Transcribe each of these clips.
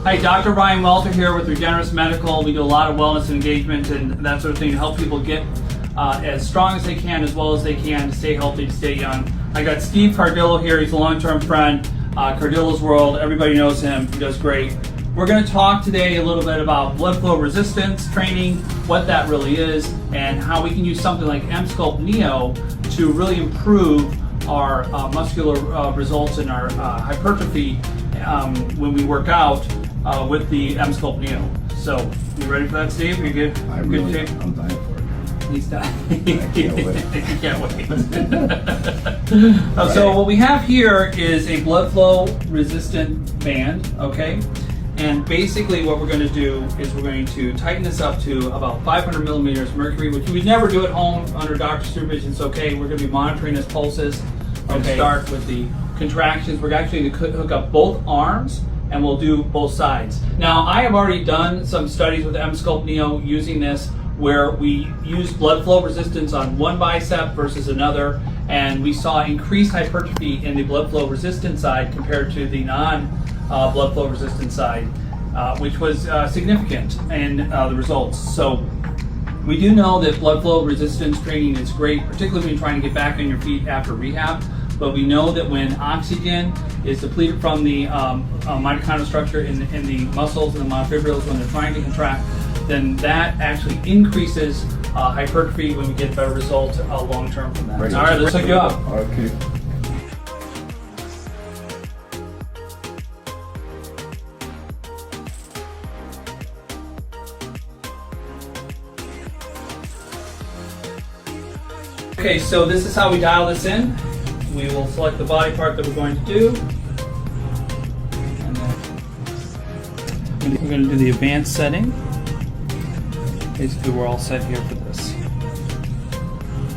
Hi, Dr. Brian Welter here with Regeneris Medical. We do a lot of wellness engagement and that sort of thing to help people get as strong as they can, as well as they can, to stay healthy, to stay young. I got Steve Cardillo here. He's a long-term friend. Cardillo's World, everybody knows him. He does great. We're going to talk today a little bit about blood flow resistance training, what that really is, and how we can use something like EMSCULPT Neo to really improve our muscular results and our hypertrophy when we work out with the EMSCULPT Neo. So, you ready for that, Steve? Are you good? I'm dying for it. He's dying. I can't wait. You can't wait. So what we have here is a blood flow resistant band, okay? And basically what we're going to do is we're going to tighten this up to about 500 millimeters mercury, which we never do at home under doctor's supervision. It's okay. We're going to be monitoring his pulses. Okay. Start with the contractions. We're actually going to hook up both arms and we'll do both sides. Now, I have already done some studies with EMSCULPT Neo using this, where we use blood flow resistance on one bicep versus another, and we saw increased hypertrophy in the blood flow resistant side compared to the non-blood flow resistant side, which was significant in the results. So we do know that blood flow resistance training is great, particularly when you're trying to get back on your feet after rehab. But we know that when oxygen is depleted from the mitochondrial structure in the muscles and the myofibrils when they're trying to contract, then that actually increases hypertrophy when we get better results long term from that. Right. All right, let's hook you up. Okay. Okay, so this is how we dial this in. We will select the body part that we're going to do. And then we're going to do the advanced setting. Basically, we're all set here for this.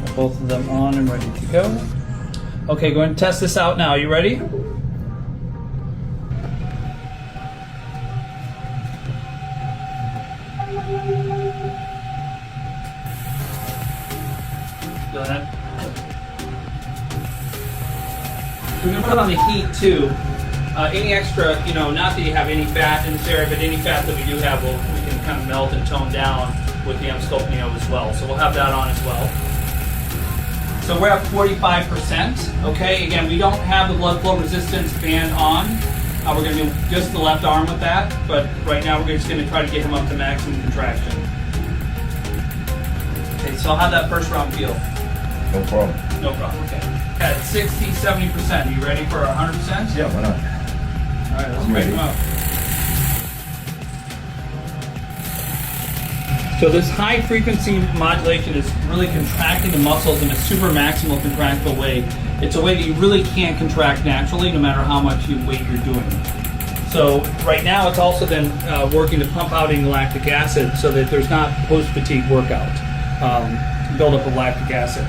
Got both of them on and ready to go. Okay, go ahead and test this out now. You ready? Feel that? We're going to put on the heat too. Any extra, not that you have any fat in this area, but any fat that we do have, we can kind of melt and tone down with the EMSCULPT Neo as well. So we'll have that on as well. So we're at 45%. Okay, again, we don't have the blood flow resistance band on. We're going to do just the left arm with that, but right now we're just going to try to get him up to maximum contraction. Okay, so how that first round feel? No problem. No problem, okay. At 60, 70%. Are you ready for 100%? Yeah, why not? All right, let's I'm break ready. them up. So this high frequency modulation is really contracting the muscles in a super maximal contractile way. It's a way that you really can't contract naturally no matter how much weight you're doing. So right now it's also then working to pump out lactic acid so that there's not post-fatigue workout, buildup of lactic acid.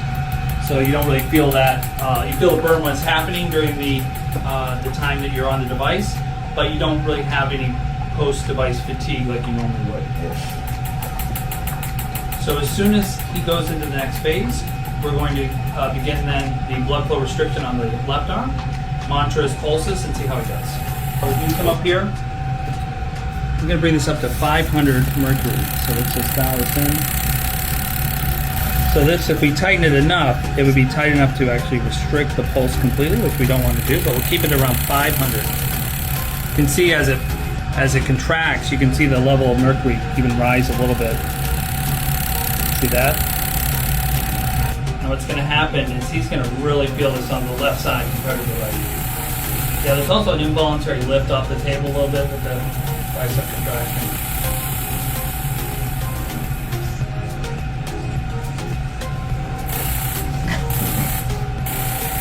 So you don't really feel that. You feel the burn when it's happening during the time that you're on the device, but you don't really have any post-device fatigue like you normally would. Yes. So as soon as he goes into the next phase, we're going to begin then the blood flow restriction on the left arm, monitor his pulses, and see how he does. So you come up here. I'm going to bring this up to 500 mercury. So let's just dial this in. So this, if we tighten it enough, it would be tight enough to actually restrict the pulse completely, which we don't want to do, but we'll keep it around 500. You can see as it contracts, you can see the level of mercury even rise a little bit. See that? Now what's going to happen is he's going to really feel this on the left side compared to the right. Yeah, there's also an involuntary lift off the table a little bit with the bicep contraction.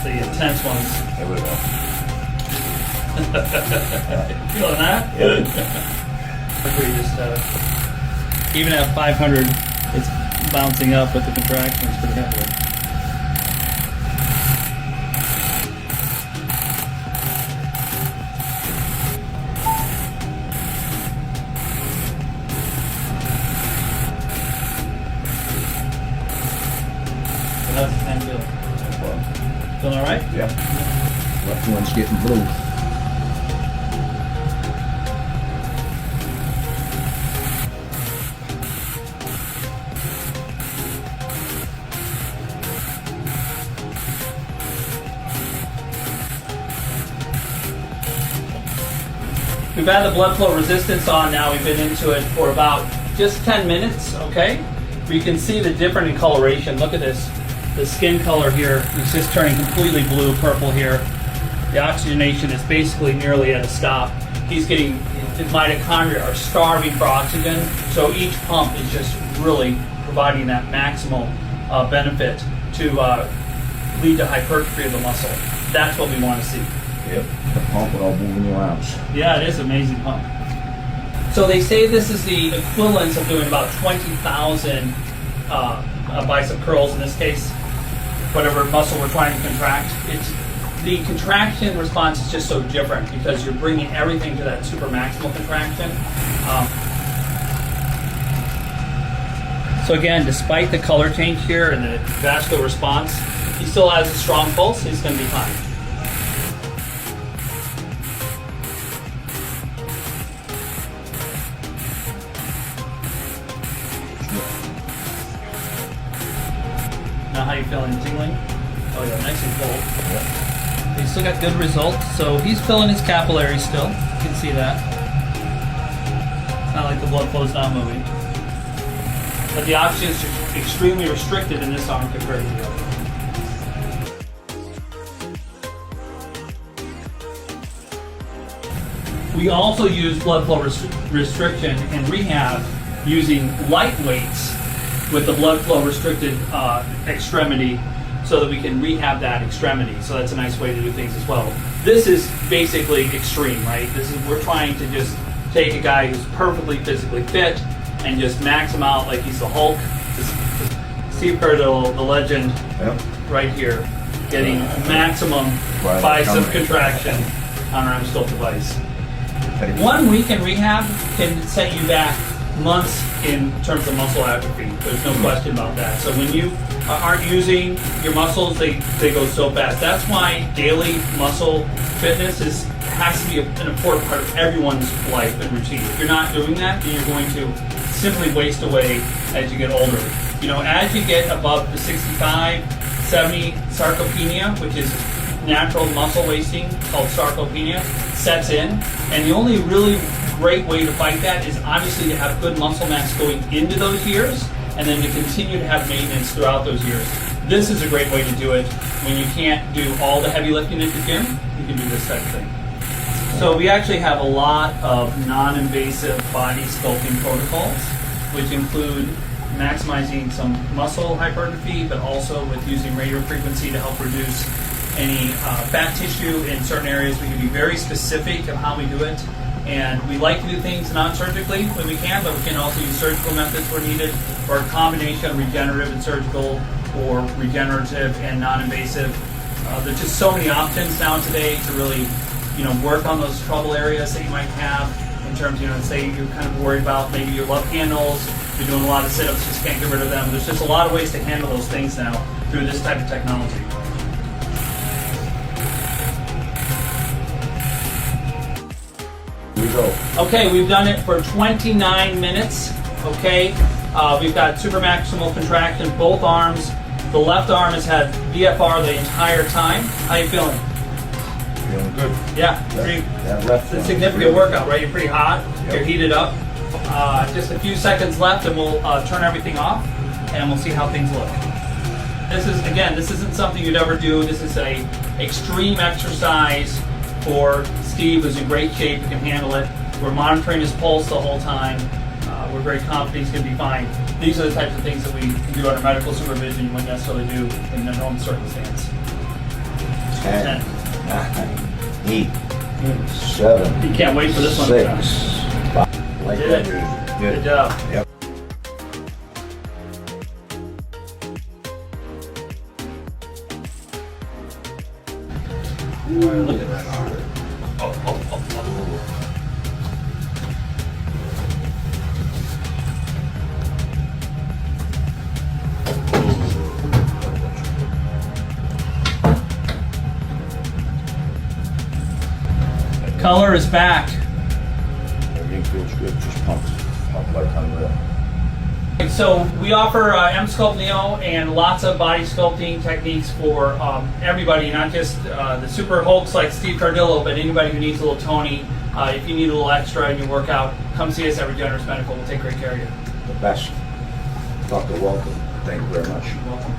The intense ones. There we go. Feeling that? Yeah. Just, even at 500, it's bouncing up with the contractions pretty heavily. So how's the time feeling? Feeling all right? Yeah. Left one's getting blue. We've had the blood flow resistance on now. We've been into it for about just 10 minutes, okay? You can see the difference in coloration. Look at this. The skin color here is just turning completely blue, purple here. The oxygenation is basically nearly at a stop. His mitochondria are starving for oxygen, so each pump is just really providing that maximal benefit to lead to hypertrophy of the muscle. That's what we want to see. Yep. The pump without moving your arms. Yeah, it is an amazing pump. So they say this is the equivalence of doing about 20,000 bicep curls in this case, whatever muscle we're trying to contract. The contraction response is just so different because you're bringing everything to that super maximal contraction. So again, despite the color change here and the vascular response, he still has a strong pulse. He's going to be fine. Now how you feeling? Tingling? Oh yeah, nice and cold. Yep. He's still got good results, so he's filling his capillaries still. You can see that. It's not like the blood flow's not moving. But the oxygen is extremely restricted in this arm compared to the other. We also use blood flow restriction in rehab using light weights with the blood flow restricted extremity so that we can rehab that extremity. So that's a nice way to do things as well. This is basically extreme, right? We're trying to just take a guy who's perfectly physically fit and just max him out like he's the Hulk. Steve Cardillo, the legend, Yep. right here, getting maximum bicep contraction on our EMSCULPT device. 1 week in rehab can set you back months in terms of muscle atrophy. There's no question about that. So when you aren't using your muscles, they go so fast. That's why daily muscle fitness has to be an important part of everyone's life and routine. If you're not doing that, then you're going to simply waste away as you get older. You know, as you get above the 65, 70, sarcopenia, which is natural muscle wasting called sarcopenia, sets in. And the only really great way to fight that is obviously to have good muscle mass going into those years and then to continue to have maintenance throughout those years. This is a great way to do it. When you can't do all the heavy lifting at the gym, you can do this type of thing. So we actually have a lot of non-invasive body sculpting protocols, which include maximizing some muscle hypertrophy, but also with using radio frequency to help reduce any fat tissue in certain areas. We can be very specific of how we do it. And we like to do things non-surgically when we can, but we can also use surgical methods where needed, or a combination of regenerative and surgical, or regenerative and non-invasive. There's just so many options now today to really, work on those trouble areas that you might have in terms, say you're kind of worried about maybe your love handles, you're doing a lot of sit-ups, just can't get rid of them. There's just a lot of ways to handle those things now through this type of technology. Okay, we've done it for 29 minutes. Okay, we've got super maximal contraction, both arms. The left arm has had VFR the entire time. How you feeling? Feeling good. Yeah, it's a significant workout, right? You're pretty hot. Yep. You're heated up. Just a few seconds left, and we'll turn everything off, and we'll see how things look. This isn't something you'd ever do. This is a extreme exercise for Steve, who's in great shape, who can handle it. We're monitoring his pulse the whole time. We're very confident he's going to be fine. These are the types of things that we can do under medical supervision you wouldn't necessarily do in a normal circumstance. 10, 9, 8, 7. You can't wait for this one. 6. 5. Like Did that. it. Good. Good job. Yep. Look at that. Oh. Color is back. Everything feels good. Just pump like under. So we offer EMSCULPT Neo and lots of body sculpting techniques for everybody, not just the super hulks like Steve Cardillo, but anybody who needs a little toning. If you need a little extra in your workout, come see us at Regeneris Medical. We'll take great care of you. The best. Dr. Welter, thank you very much. You're welcome.